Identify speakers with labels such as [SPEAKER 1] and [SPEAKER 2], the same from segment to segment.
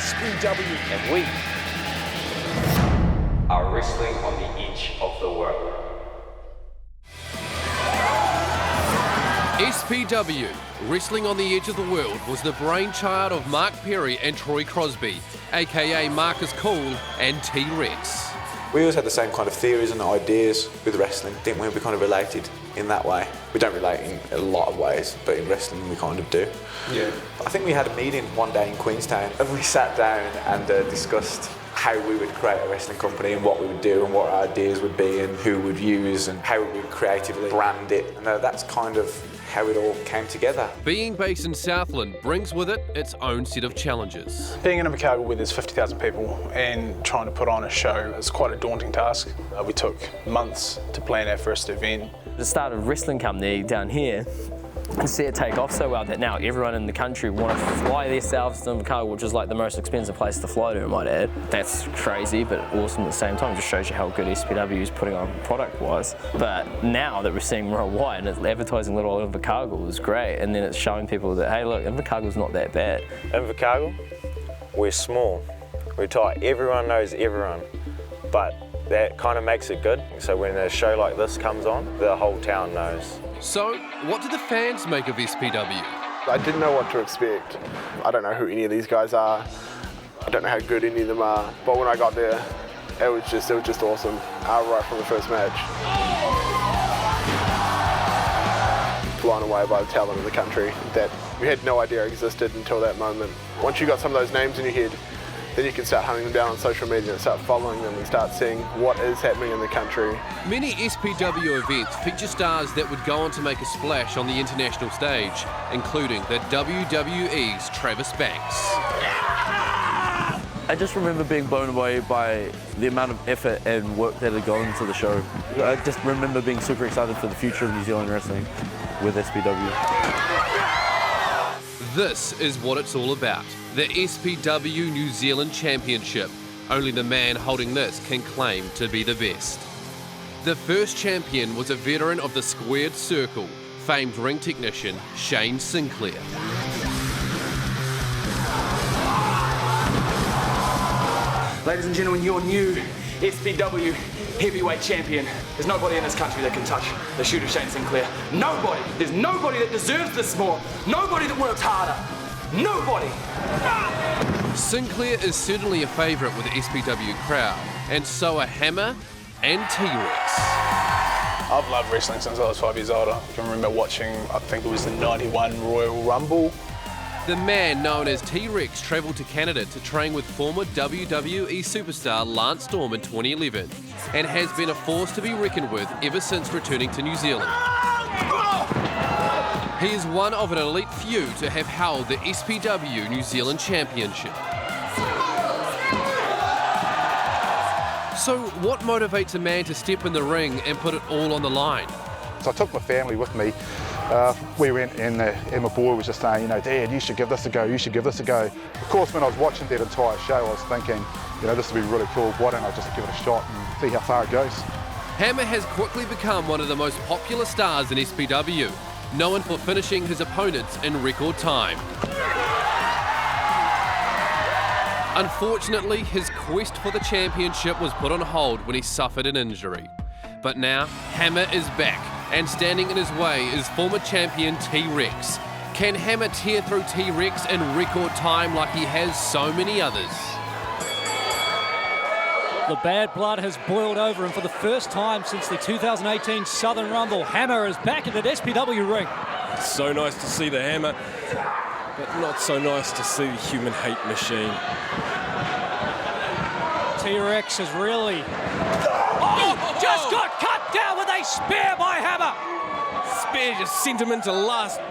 [SPEAKER 1] SPW.
[SPEAKER 2] And we are wrestling on the edge of the world.
[SPEAKER 3] SPW, Wrestling on the Edge of the World, was the brainchild of Mark Perry and Troy Crosby, aka Marcus Cool and T-Rex.
[SPEAKER 4] We always had the same kind of theories and ideas with wrestling, didn't we? We kind of related in that way. We don't relate in a lot of ways, but in wrestling we kind of do.
[SPEAKER 5] Yeah.
[SPEAKER 4] I think we had a meeting one day in Queenstown and we sat down and discussed how we would create a wrestling company and what we would do and what our ideas would be and who we'd use and how we would creatively brand it. And that's kind of how it all came together.
[SPEAKER 3] Being based in Southland brings with it its own set of challenges.
[SPEAKER 5] Being in Invercargill where there's 50,000 people and trying to put on a show is quite a daunting task. We took months to plan our first event.
[SPEAKER 6] To start a wrestling company down here and see it take off so well that now everyone in the country want to fly themselves to Invercargill, which is like the most expensive place to fly to, I might add. That's crazy, but awesome at the same time. It just shows you how good SPW is putting on product-wise. But now that we're seeing worldwide and it's advertising little Invercargill is great, and then it's showing people that, hey, look, Invercargill's not that bad.
[SPEAKER 7] Invercargill, we're small, we're tight, everyone knows everyone, but that kind of makes it good. So when a show like this comes on, the whole town knows.
[SPEAKER 3] So, what do the fans make of SPW?
[SPEAKER 8] I didn't know what to expect. I don't know who any of these guys are. I don't know how good any of them are. But when I got there, it was just awesome. Right from the first match. Blown away by the talent of the country that we had no idea existed until that moment. Once you got some of those names in your head, then you can start hunting them down on social media and start following them and start seeing what is happening in the country.
[SPEAKER 3] Many SPW events feature stars that would go on to make a splash on the international stage, including the WWE's Travis Banks.
[SPEAKER 6] I just remember being blown away by the amount of effort and work that had gone into the show. I just remember being super excited for the future of New Zealand wrestling with SPW.
[SPEAKER 3] This is what it's all about, the SPW New Zealand Championship. Only the man holding this can claim to be the best. The first champion was a veteran of the squared circle, famed ring technician Shane Sinclair.
[SPEAKER 1] Ladies and gentlemen, your new SPW heavyweight champion. There's nobody in this country that can touch the shooter Shane Sinclair. Nobody. There's nobody that deserves this more. Nobody that works harder. Nobody.
[SPEAKER 3] Sinclair is certainly a favourite with the SPW crowd, and so are Hammer and T-Rex.
[SPEAKER 5] I've loved wrestling since I was 5 years old. I can remember watching, I think it was the 91 Royal Rumble.
[SPEAKER 3] The man known as T-Rex travelled to Canada to train with former WWE superstar Lance Storm in 2011 and has been a force to be reckoned with ever since returning to New Zealand. He is one of an elite few to have held the SPW New Zealand Championship. So what motivates a man to step in the ring and put it all on the line?
[SPEAKER 9] So I took my family with me. We went and my boy was just saying, you know, Dad, you should give this a go, you should give this a go. Of course, when I was watching that entire show, I was thinking, you know, this would be really cool. Why don't I just give it a shot and see how far it goes?
[SPEAKER 3] Hammer has quickly become one of the most popular stars in SPW, known for finishing his opponents in record time. Unfortunately, his quest for the championship was put on hold when he suffered an injury. But now, Hammer is back, and standing in his way is former champion T-Rex. Can Hammer tear through T-Rex in record time like he has so many others?
[SPEAKER 10] The bad blood has boiled over, and for the first time since the 2018 Southern Rumble, Hammer is back in the SPW ring.
[SPEAKER 11] It's so nice to see the Hammer, but not so nice to see the human hate machine.
[SPEAKER 10] T-Rex is really... Oh, just got cut down with a spear by Hammer.
[SPEAKER 11] Spear just sent him into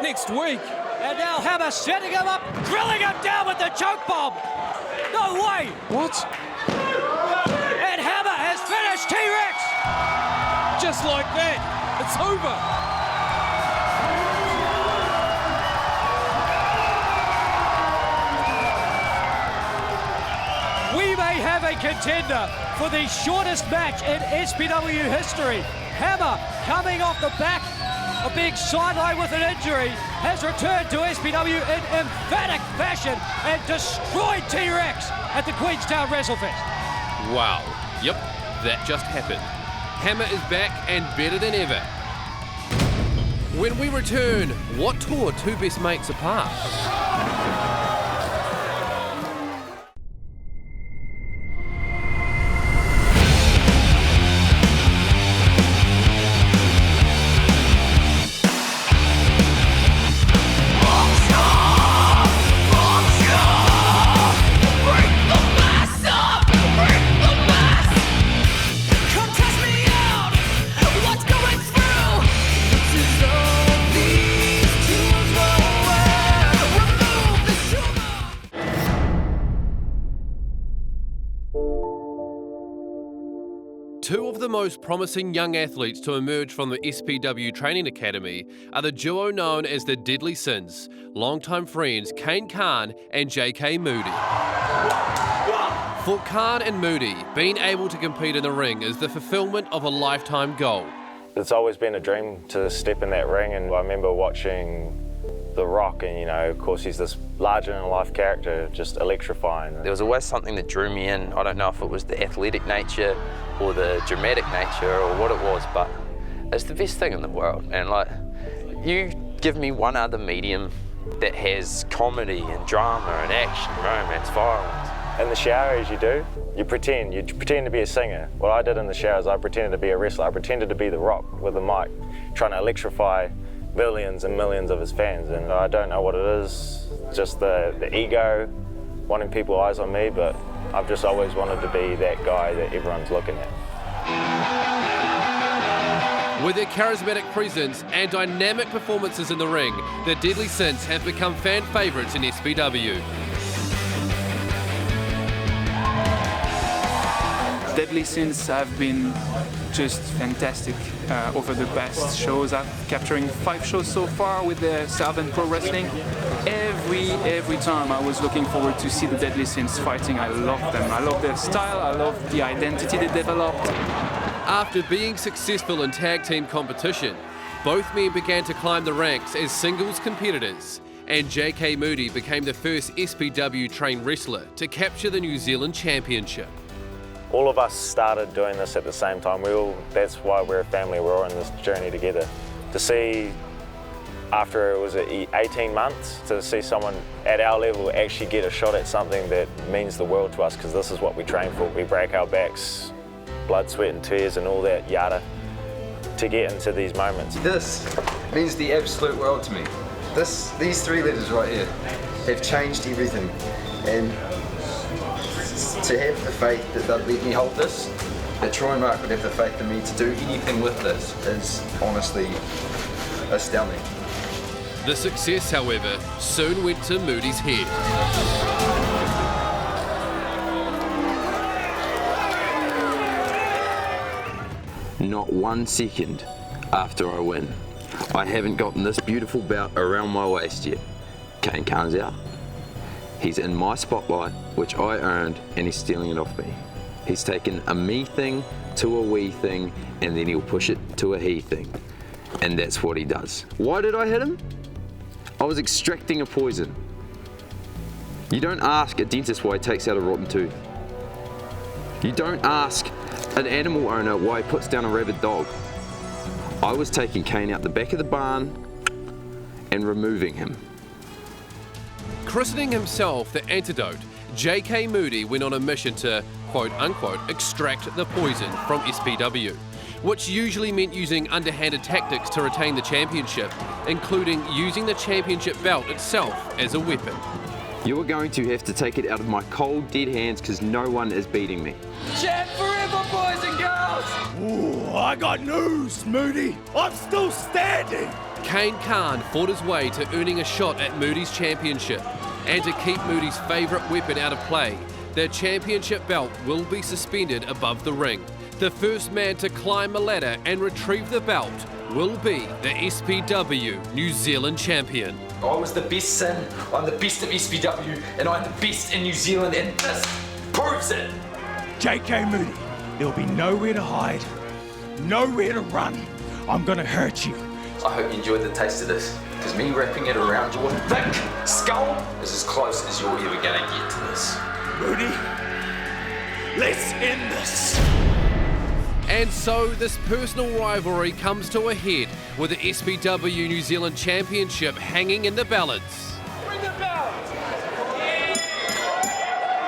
[SPEAKER 11] next week.
[SPEAKER 10] And now Hammer setting him up, drilling him down with the choke bomb. No way.
[SPEAKER 11] What?
[SPEAKER 10] And Hammer has finished T-Rex.
[SPEAKER 11] Just like that, it's over.
[SPEAKER 10] We may have a contender for the shortest match in SPW history. Hammer coming off the back of being sidelined with an injury, has returned to SPW in emphatic fashion and destroyed T-Rex at the Queenstown WrestleFest.
[SPEAKER 3] Wow. Yep, that just happened. Hammer is back and better than ever. When we return, what tore two best mates apart? Two of the most promising young athletes to emerge from the SPW Training Academy are the duo known as the Deadly Sins, longtime friends Kane and JK Moody. For Kane and Moody, being able to compete in the ring is the fulfillment of a lifetime goal.
[SPEAKER 7] It's always been a dream to step in that ring, and I remember watching The Rock, and of course he's this larger-than-life character, just electrifying.
[SPEAKER 12] There was always something that drew me in. I don't know if it was the athletic nature or the dramatic nature or what it was, but it's the best thing in the world. And you give me one other medium that has comedy and drama and action, romance, violence.
[SPEAKER 7] In the shower, as you do, you pretend to be a singer. What I did in the shower is I pretended to be a wrestler. I pretended to be The Rock with a mic, trying to electrify millions and millions of his fans, and I don't know what it is, just the ego, wanting people's eyes on me, but I've just always wanted to be that guy that everyone's looking at.
[SPEAKER 3] With their charismatic presence and dynamic performances in the ring, the Deadly Sins have become fan favourites in SPW.
[SPEAKER 13] Deadly Sins have been just fantastic over the past shows. I'm capturing 5 shows so far with the Southern Pro Wrestling. Every time I was looking forward to see the Deadly Sins fighting. I love them. I love their style. I love the identity they developed.
[SPEAKER 3] After being successful in tag team competition, both men began to climb the ranks as singles competitors, and JK Moody became the first SPW trained wrestler to capture the New Zealand Championship.
[SPEAKER 7] All of us started doing this at the same time. That's why we're a family. We're all in this journey together. To see, after 18 months, to see someone at our level actually get a shot at something that means the world to us, because this is what we train for. We break our backs, blood, sweat and tears and all that yada, to get into these moments.
[SPEAKER 14] This means the absolute world to me. These 3 letters right here have changed everything. And to have the faith that they'd let me hold this, that Troy and Mark would have the faith in me to do anything with this, is honestly astounding.
[SPEAKER 3] The success, however, soon went to Moody's head.
[SPEAKER 15] Not 1 second after I win, I haven't gotten this beautiful belt around my waist yet. Kane comes out. He's in my spotlight, which I earned, and he's stealing it off me. He's taken a me thing to a we thing, and then he'll push it to a he thing. And that's what he does. Why did I hit him? I was extracting a poison. You don't ask a dentist why he takes out a rotten tooth. You don't ask an animal owner why he puts down a rabid dog. I was taking Kane out the back of the barn and removing him.
[SPEAKER 3] Christening himself the Antidote, JK Moody went on a mission to, quote-unquote, extract the poison from SPW, which usually meant using underhanded tactics to retain the championship, including using the championship belt itself as a weapon.
[SPEAKER 15] You are going to have to take it out of my cold, dead hands because no one is beating me.
[SPEAKER 16] Champ forever, boys and girls!
[SPEAKER 17] Ooh, I got news, Moody. I'm still standing.
[SPEAKER 3] Kane fought his way to earning a shot at Moody's championship, and to keep Moody's favourite weapon out of play, the championship belt will be suspended above the ring. The first man to climb a ladder and retrieve the belt will be the SPW New Zealand Champion.
[SPEAKER 1] I was the best Sin, I'm the best of SPW, and I'm the best in New Zealand, and this proves it!
[SPEAKER 17] JK Moody, there'll be nowhere to hide, nowhere to run. I'm gonna hurt you
[SPEAKER 12] I hope you enjoyed the taste of this, because me wrapping it around your thick skull is as close as you're ever gonna get to this.
[SPEAKER 17] Moody, let's end this.
[SPEAKER 3] And so this personal rivalry comes to a head with the SPW New Zealand Championship hanging in the balance.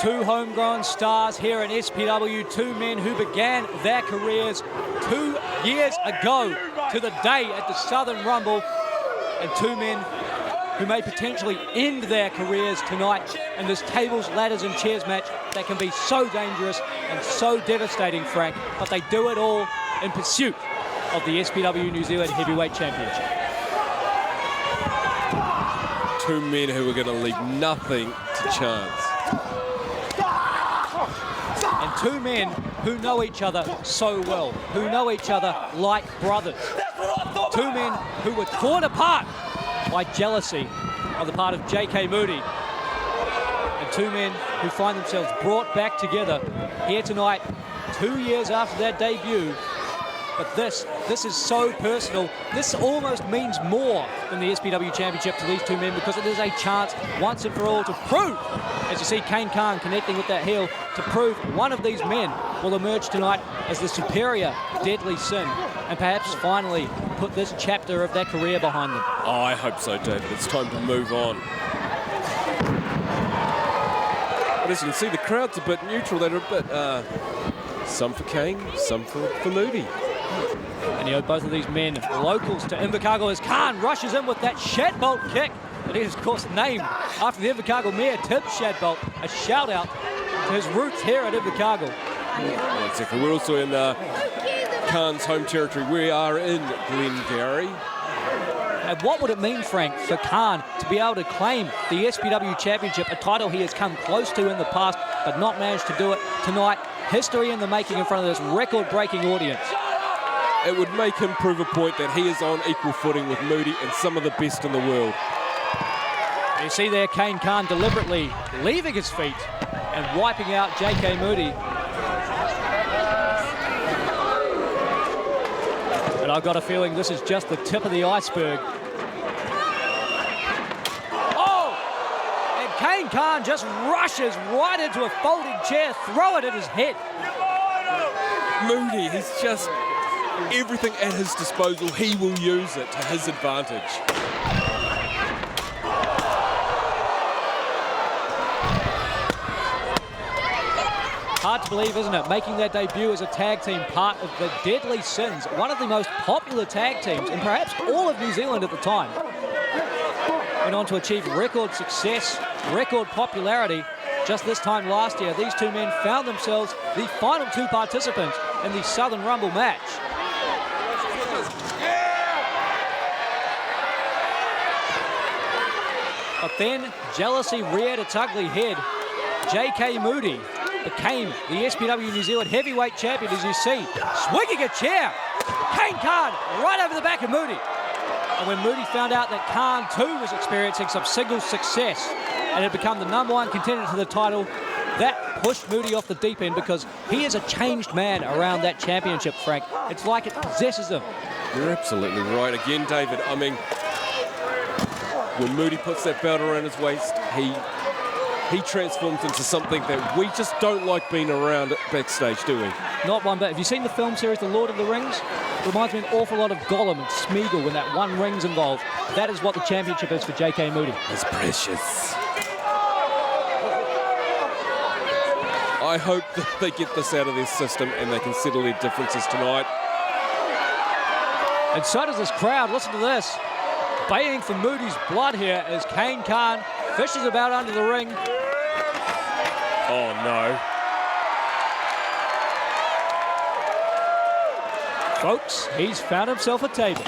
[SPEAKER 10] Two homegrown stars here in SPW, two men who began their careers 2 years ago to the day at the Southern Rumble, and two men who may potentially end their careers tonight in this tables, ladders and chairs match that can be so dangerous and so devastating, Frank, but they do it all in pursuit of the SPW New Zealand Heavyweight Championship.
[SPEAKER 11] Two men who are going to leave nothing to chance.
[SPEAKER 10] And two men who know each other so well, who know each other like brothers. Two men who were torn apart by jealousy on the part of J.K. Moody. And two men who find themselves brought back together here tonight, 2 years after their debut. But this is so personal. This almost means more than the SPW Championship to these two men, because it is a chance once and for all to prove, as you see Kane connecting with that heel, to prove one of these men will emerge tonight as the superior Deadly Sin, and perhaps finally put this chapter of their career behind them.
[SPEAKER 11] Oh, I hope so, David. It's time to move on. But as you can see, the crowd's a bit neutral. They're a bit, some for Kane, some for Moody.
[SPEAKER 10] And you know, both of these men locals to Invercargill, as Kane rushes in with that Shadbolt kick that is, of course, named after the Invercargill Mayor, Tim Shadbolt. A shout out to his roots here at Invercargill.
[SPEAKER 11] Yeah, exactly. We're also in Kane's home territory. We are in Glengarry.
[SPEAKER 10] And what would it mean, Frank, for Kane to be able to claim the SPW Championship, a title he has come close to in the past, but not managed to do it tonight? History in the making in front of this record-breaking audience.
[SPEAKER 11] It would make him prove a point that he is on equal footing with Moody and some of the best in the world.
[SPEAKER 10] You see there Kane deliberately leaving his feet and wiping out J.K. Moody. And I've got a feeling this is just the tip of the iceberg. Oh! And Kane just rushes right into a folding chair, throw it at his head.
[SPEAKER 11] Moody, he's just everything at his disposal. He will use it to his advantage.
[SPEAKER 10] Hard to believe, isn't it? Making their debut as a tag team, part of the Deadly Sins, one of the most popular tag teams in perhaps all of New Zealand at the time. Went on to achieve record success, record popularity. Just this time last year, these two men found themselves the final two participants in the Southern Rumble match. But then jealousy reared its ugly head. J.K. Moody became the SPW New Zealand Heavyweight Champion, as you see, swinging a chair. Kane right over the back of Moody. And when Moody found out that Kane too was experiencing some singles success and had become the #1 contender to the title, that pushed Moody off the deep end, because he is a changed man around that championship, Frank. It's like it possesses him.
[SPEAKER 11] You're absolutely right again, David. I mean, when Moody puts that belt around his waist, he transforms into something that we just don't like being around backstage, do we?
[SPEAKER 10] Not one bit. Have you seen the film series The Lord of the Rings? Reminds me an awful lot of Gollum and Smeagol when that one ring's involved. That is what the championship is for J.K. Moody.
[SPEAKER 11] It's precious. I hope that they get this out of their system and they can settle their differences tonight.
[SPEAKER 10] And so does this crowd. Listen to this. Baying for Moody's blood here as Kane fishes about under the ring.
[SPEAKER 11] Oh no.
[SPEAKER 10] Folks, he's found himself a table.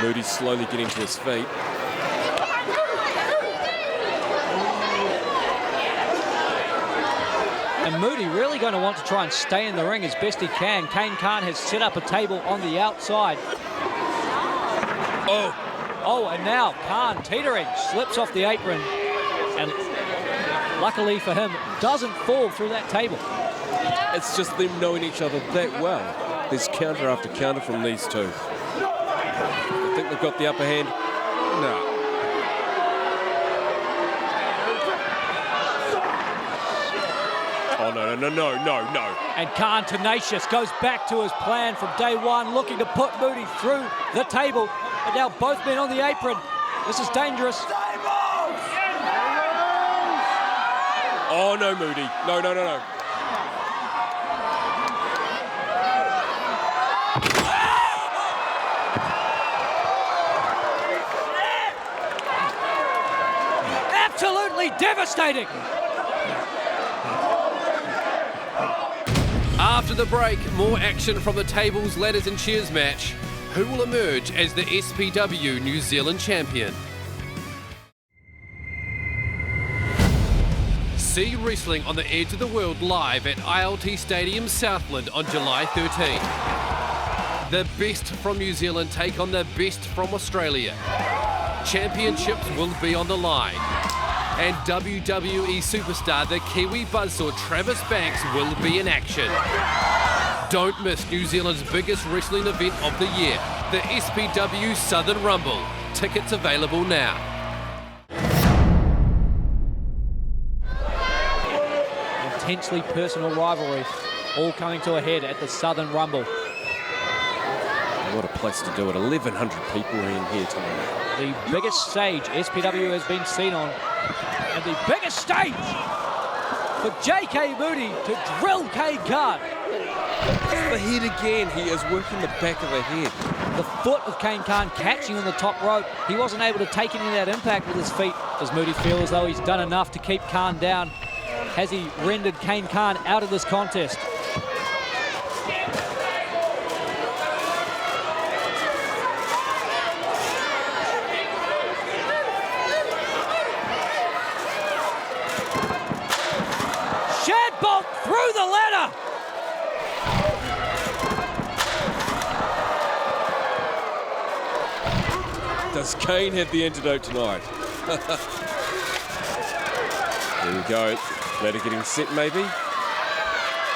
[SPEAKER 11] Moody's slowly getting to his feet.
[SPEAKER 10] And Moody really going to want to try and stay in the ring as best he can. Kane has set up a table on the outside. Oh, and now Kane teetering, slips off the apron, and luckily for him, doesn't fall through that table.
[SPEAKER 11] It's just them knowing each other that well. There's counter after counter from these two. I think they've got the upper hand. No. Oh, no.
[SPEAKER 10] And Kane, tenacious, goes back to his plan from day one, looking to put Moody through the table. But now both men on the apron. This is dangerous.
[SPEAKER 11] Oh, no, Moody. No.
[SPEAKER 10] Absolutely devastating.
[SPEAKER 3] After the break, more action from the tables, ladders and chairs match. Who will emerge as the SPW New Zealand champion? See wrestling on the edge of the world live at ILT Stadium Southland on July 13. The best from New Zealand take on the best from Australia. Championships will be on the line. And WWE superstar, the Kiwi buzzsaw Travis Banks, will be in action. Don't miss New Zealand's biggest wrestling event of the year, the SPW Southern Rumble. Tickets available now.
[SPEAKER 10] Intensely personal rivalry, all coming to a head at the Southern Rumble.
[SPEAKER 11] What a place to do it. 1,100 people are in here tonight.
[SPEAKER 10] The biggest stage SPW has been seen on, and the biggest stage for JK Moody to drill Kane.
[SPEAKER 11] The head again. He is working the back of the head.
[SPEAKER 10] The foot of Kane catching on the top rope. He wasn't able to take any of that impact with his feet. Does Moody feel as though he's done enough to keep Kane down? Has he rendered Kane out of this contest? Shadbolt through the ladder!
[SPEAKER 11] Does Kane have the antidote tonight? There we go. Ladder getting set maybe.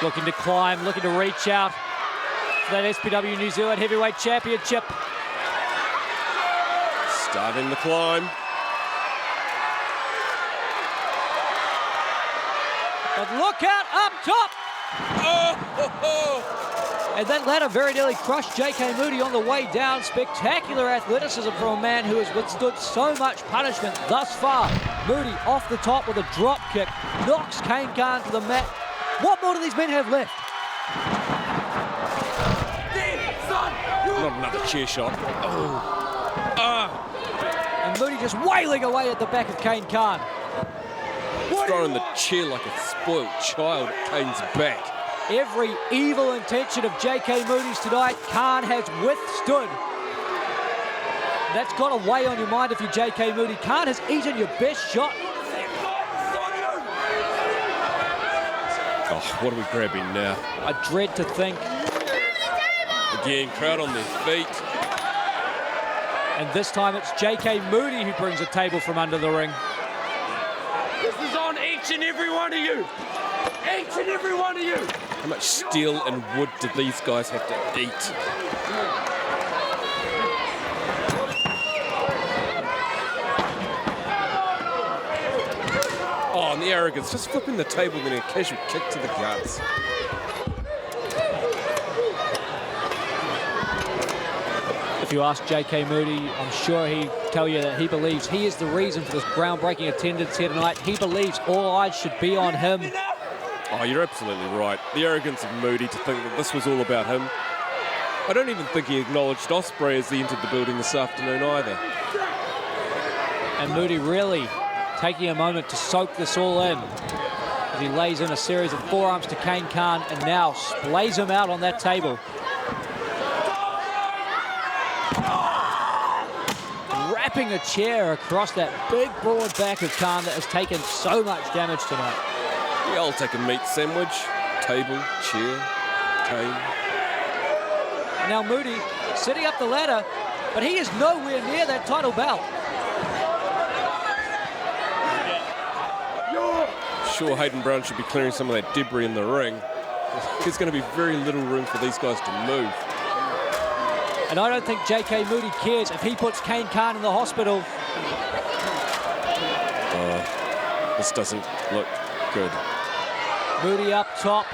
[SPEAKER 10] Looking to climb, looking to reach out for that SPW New Zealand Heavyweight Championship.
[SPEAKER 11] Starting the climb.
[SPEAKER 10] But look out up top!
[SPEAKER 11] Oh!
[SPEAKER 10] And that ladder very nearly crushed JK Moody on the way down. Spectacular athleticism from a man who has withstood so much punishment thus far. Moody off the top with a drop kick, knocks Kane to the mat. What more do these men have left?
[SPEAKER 11] Not another chair shot. Oh.
[SPEAKER 10] And Moody just wailing away at the back of Kane.
[SPEAKER 11] Throwing the chair like a spoiled child at Kane's back.
[SPEAKER 10] Every evil intention of JK Moody's tonight, Kane has withstood. That's got to weigh on your mind if you're JK Moody. Kane has eaten your best shot.
[SPEAKER 11] Oh, what are we grabbing now?
[SPEAKER 10] I dread to think.
[SPEAKER 11] Again, crowd on their feet.
[SPEAKER 10] And this time it's JK Moody who brings a table from under the ring.
[SPEAKER 17] This is on each and every one of you. Each and every one of you.
[SPEAKER 11] How much steel and wood do these guys have to eat? Oh, and the arrogance, just flipping the table, then a casual kick to the guts.
[SPEAKER 10] If you ask JK Moody, I'm sure he'd tell you that he believes he is the reason for this groundbreaking attendance here tonight. He believes all eyes should be on him.
[SPEAKER 11] Oh, you're absolutely right. The arrogance of Moody to think that this was all about him. I don't even think he acknowledged Ospreay as he entered the building this afternoon either.
[SPEAKER 10] And Moody really taking a moment to soak this all in as he lays in a series of forearms to Kane and now splays him out on that table. Wrapping a chair across that big broad back of Kane that has taken so much damage tonight.
[SPEAKER 11] Yeah, I'll take a meat sandwich, table, chair, Kane.
[SPEAKER 10] Now Moody sitting up the ladder, but he is nowhere near that title belt.
[SPEAKER 11] Sure, Hayden Brown should be clearing some of that debris in the ring. there's going to be very little room for these guys to move.
[SPEAKER 10] And I don't think J.K. Moody cares if he puts Kane Khan in the hospital.
[SPEAKER 11] This doesn't look good.
[SPEAKER 10] Moody up top.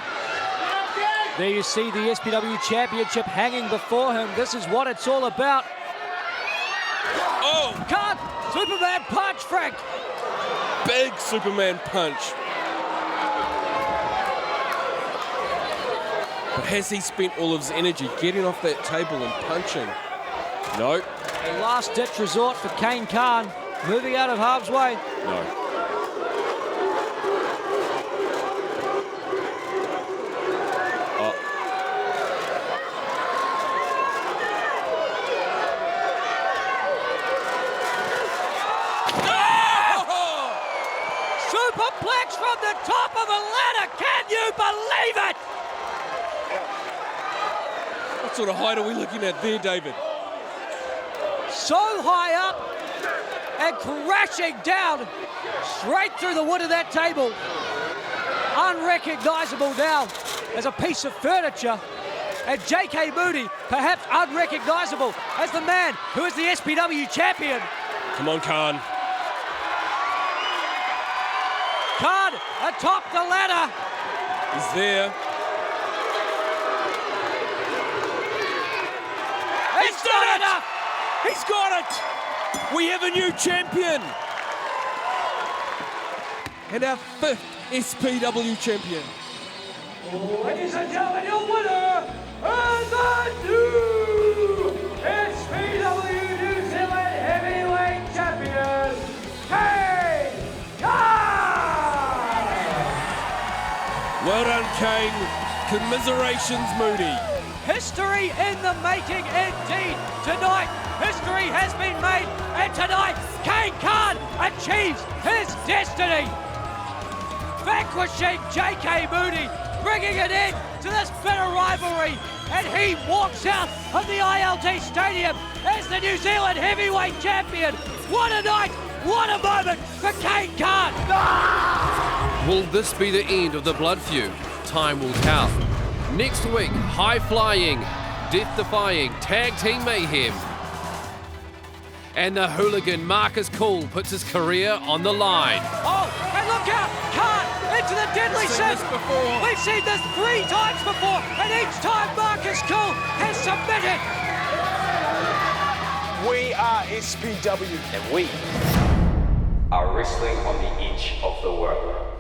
[SPEAKER 10] There you see the SPW Championship hanging before him. This is what it's all about.
[SPEAKER 11] Oh!
[SPEAKER 10] Khan! Superman punch, Frank!
[SPEAKER 11] Big Superman punch. But has he spent all of his energy getting off that table and punching? No.
[SPEAKER 10] A last-ditch resort for Kane Khan, moving out of harm's way.
[SPEAKER 11] No.
[SPEAKER 10] Superplex from the top of a ladder, can you believe it?
[SPEAKER 11] What sort of height are we looking at there, David?
[SPEAKER 10] So high up and crashing down straight through the wood of that table. Unrecognisable now as a piece of furniture. And J.K. Moody, perhaps unrecognisable as the man who is the SPW champion.
[SPEAKER 11] Come on, Khan.
[SPEAKER 10] Khan atop the ladder.
[SPEAKER 11] He's there.
[SPEAKER 10] He's done enough.
[SPEAKER 11] He's got it. We have a new champion. And our 5th SPW champion.
[SPEAKER 17] Ladies and gentlemen, your winner and the new SPW New Zealand Heavyweight Champion, Kane.
[SPEAKER 11] Well done, Kane. Commiserations, Moody.
[SPEAKER 10] History in the making indeed. Tonight, history has been made, and tonight, Kane Khan achieves his destiny. Vanquishing J.K. Moody, bringing an end to this bitter rivalry, and he walks out of the ILT Stadium as the New Zealand Heavyweight Champion. What a night, what a moment for Kane Khan.
[SPEAKER 3] Will this be the end of the blood feud? Time will tell. Next week, high-flying, death-defying tag team mayhem. And the hooligan Marcus Cool puts his career on the line.
[SPEAKER 10] Oh, and look out! Khan into the deadly sin! We've seen this 3 times before, and each time Marcus Cool has submitted.
[SPEAKER 1] We are SPW.
[SPEAKER 2] And we are wrestling on the edge of the world.